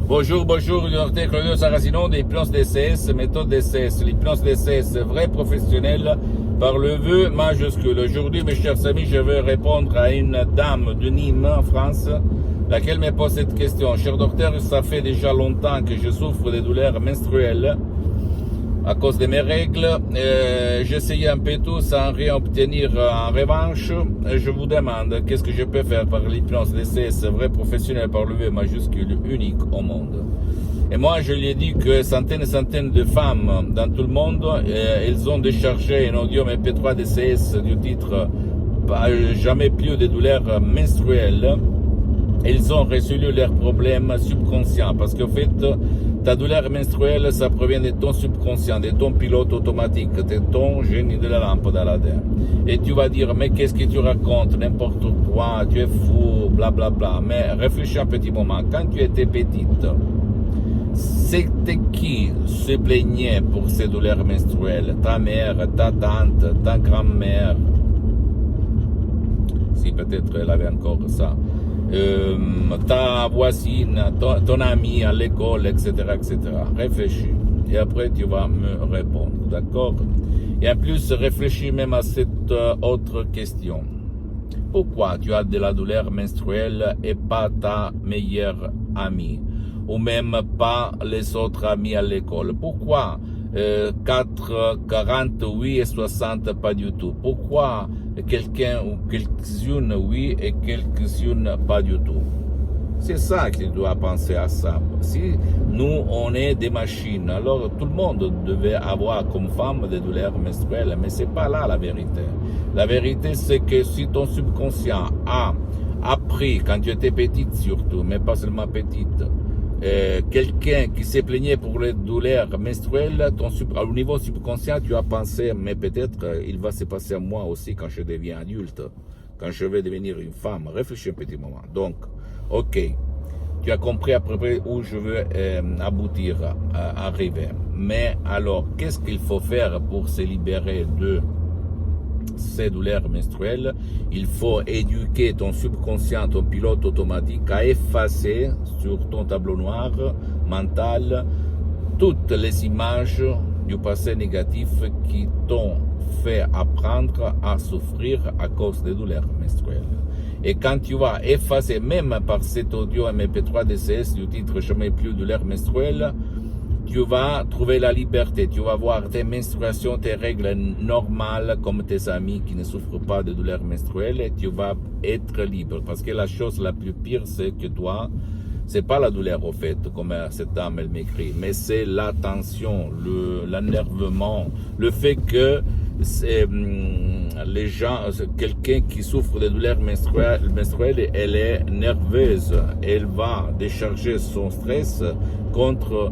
Bonjour, docteur Claudio Saracino de l'hypnose DCS, méthode DCS. L'hypnose DCS, vrai professionnel par le vœu majuscule. Aujourd'hui, mes chers amis, je vais répondre à une dame de Nîmes, en France, laquelle me pose cette question. Cher docteur, ça fait déjà longtemps que je souffre de douleurs menstruelles à cause de mes règles. J'essayais un peu tout sans rien obtenir en revanche. Je vous demande qu'est-ce que je peux faire par l'hypnose DCS, vrai professionnel par le V majuscule, unique au monde. Et moi, je lui ai dit que centaines et centaines de femmes dans tout le monde, elles ont déchargé un audio MP3 DCS du titre Jamais plus de douleurs menstruelles. Ils ont résolu leurs problèmes subconscients parce qu'en fait, ta douleur menstruelle, ça provient de ton subconscient, de ton pilote automatique, de ton génie de la lampe d'Aladin. Et tu vas dire, mais qu'est-ce que tu racontes, n'importe quoi, tu es fou, blablabla. Bla bla. Mais réfléchis un petit moment, quand tu étais petite, c'était qui se plaignait pour ces douleurs menstruelles? Ta mère, ta tante, ta grand-mère? Si peut-être elle avait encore ça. Ta voisine, ton ami à l'école, etc., etc. Réfléchis. Et après, tu vas me répondre, d'accord? Et en plus, réfléchis même à cette autre question. Pourquoi tu as de la douleur menstruelle et pas ta meilleure amie? Ou même pas les autres amis à l'école? Pourquoi 48 et 60 pas du tout? Pourquoi quelqu'un ou quelques-unes oui et quelques-unes pas du tout? C'est ça que tu dois penser à ça. Si nous on est des machines, alors tout le monde devait avoir comme femme des douleurs menstruelles, mais c'est pas là la vérité. La vérité c'est que si ton subconscient a appris quand tu étais petite surtout, mais pas seulement petite, quelqu'un qui s'est plaigné pour les douleurs menstruelles, au niveau subconscient, tu as pensé, mais peut-être il va se passer à moi aussi quand je deviens adulte, quand je vais devenir une femme. Réfléchis un petit moment. Donc, ok, tu as compris à peu près où je veux aboutir, arriver. Mais alors, qu'est-ce qu'il faut faire pour se libérer de ces douleurs menstruelles? Il faut éduquer ton subconscient, ton pilote automatique à effacer sur ton tableau noir mental toutes les images du passé négatif qui t'ont fait apprendre à souffrir à cause des douleurs menstruelles. Et quand tu vas effacer, même par cet audio MP3 DCS du titre Jamais plus de douleurs menstruelles, tu vas trouver la liberté, tu vas voir tes menstruations, tes règles normales comme tes amis qui ne souffrent pas de douleurs menstruelles et tu vas être libre. Parce que la chose la plus pire, c'est que toi, c'est pas la douleur au fait, comme cette dame elle m'écrit, mais c'est la tension, l'énervement, le fait que les gens, quelqu'un qui souffre de douleurs menstruelles, elle est nerveuse, elle va décharger son stress contre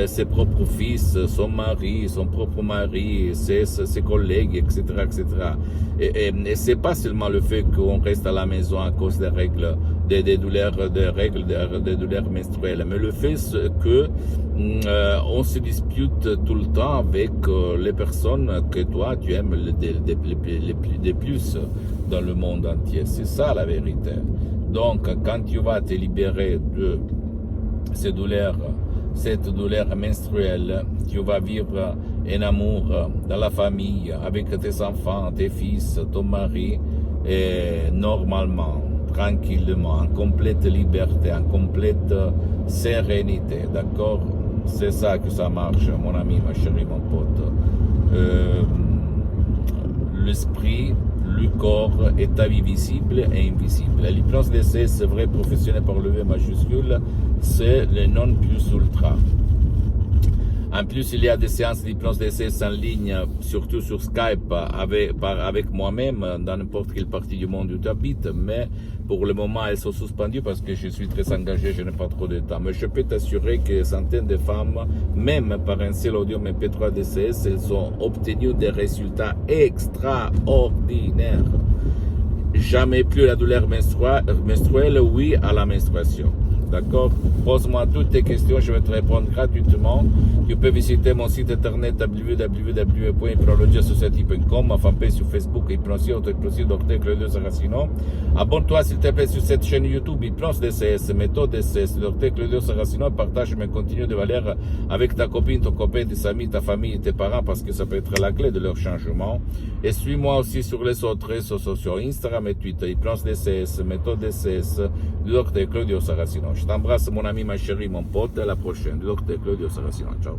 ses propres fils, son mari, son propre mari, ses collègues, etc., etc. Et c'est pas seulement le fait qu'on reste à la maison à cause des règles, des douleurs menstruelles, mais le fait que on se dispute tout le temps avec les personnes que toi tu aimes les plus dans le monde entier. C'est ça la vérité. Donc quand tu vas te libérer de cette douleur menstruelle, tu vas vivre un amour dans la famille, avec tes enfants, tes fils, ton mari, et normalement, tranquillement, en complète liberté, en complète sérénité, d'accord? C'est ça que ça marche, mon ami, ma chérie, mon pote. L'esprit, le corps est ta vie visible et invisible. L'hypnose DCS, vrai professionnel par le V majuscule, c'est le non plus ultra. En plus, il y a des séances d'hypnose DCS en ligne, surtout sur Skype, avec moi-même, dans n'importe quelle partie du monde où tu habites, mais pour le moment, elles sont suspendues parce que je suis très engagé, je n'ai pas trop de temps. Mais je peux t'assurer que centaines de femmes, même par un seul audio MP3 DCS, elles ont obtenu des résultats extraordinaires. Jamais plus la douleur menstruelle, oui à la menstruation. D'accord? Pose-moi toutes tes questions, je vais te répondre gratuitement. Tu peux visiter mon site internet www.hypnologiasociety.com, ma fanpage sur Facebook, Hypnosie, Auto-Hypnosie, Dr Claudio Saracino. Abonne-toi s'il te plaît sur cette chaîne YouTube, Hypnose DCS, méthode DCS, Dr Claudio Saracino. Partage mes contenus de valeur avec ta copine, ton copain, tes amis, ta famille, tes parents, parce que ça peut être la clé de leur changement. Et suis-moi aussi sur les autres réseaux sociaux, Instagram et Twitter, Hypnose DCS, méthode DCS, Dr Claudio Saracino. Je t'embrasse mon ami, ma chérie, mon pote, à la prochaine. Dr Claudio Saracino, ciao.